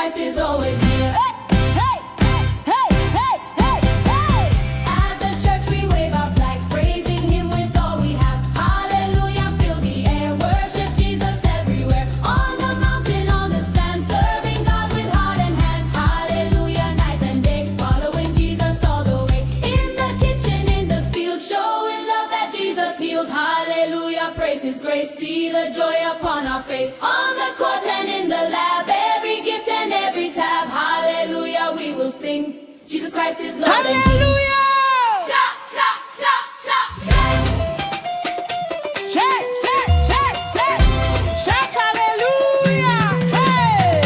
Christ is always near. Hey, hey, hey, hey, hey, hey. At the church we wave our flags, praising Him with all we have. Hallelujah, fill the air, worship Jesus everywhere. On the mountain, on the sand, serving God with heart and hand. Hallelujah, night and day, following Jesus all the way. In the kitchen, in the field, showing love that Jesus healed. Hallelujah, praise His grace, see the joy upon our face. On the court and in the lab, every gift and every tab. Hallelujah, we will sing, Jesus Christ is Lord. Hallelujah! Stop, stop, stop, stop. Shake, shake, shake, shake. Shout hallelujah! Hey!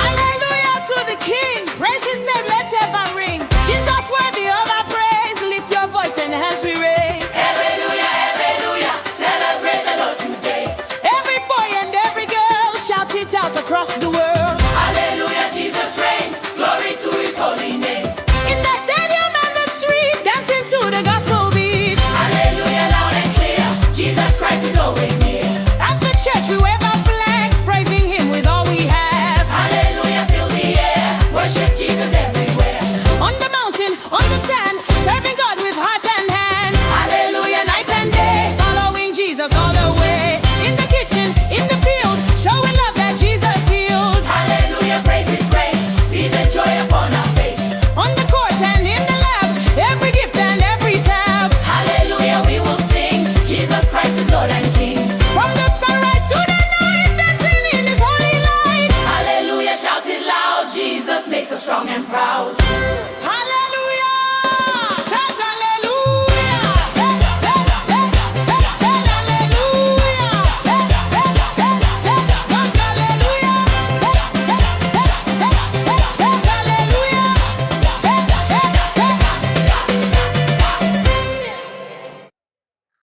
Hallelujah to the King. Praise His name, let heaven ring. Jesus worthy of our praise. Lift your voice and hands we raise. Hallelujah, hallelujah, celebrate the Lord today. Every boy and every girl shout it out across the world. Hallelujah, Jesus reigns, glory to His holy name. In the stadium and the street, dancing to the gospel beat. Hallelujah, loud and clear, Jesus Christ is always near. At the church we wave our flags, praising Him with all we have. Hallelujah, fill the air, worship Jesus everywhere. On the mountain, on the sand, serving God with heart and hand. Hallelujah, night and day, Following Jesus all the way. In the kitchen, in the field, showing love that Jesus healed. hallelujah, praise His grace, see the joy upon our face. On the court and in the lab, every gift and every tab. Hallelujah, we will sing, Jesus Christ is Lord and King. From the sunrise to the night, dancing in His holy light. Hallelujah, shout it loud, Jesus makes us strong and proud.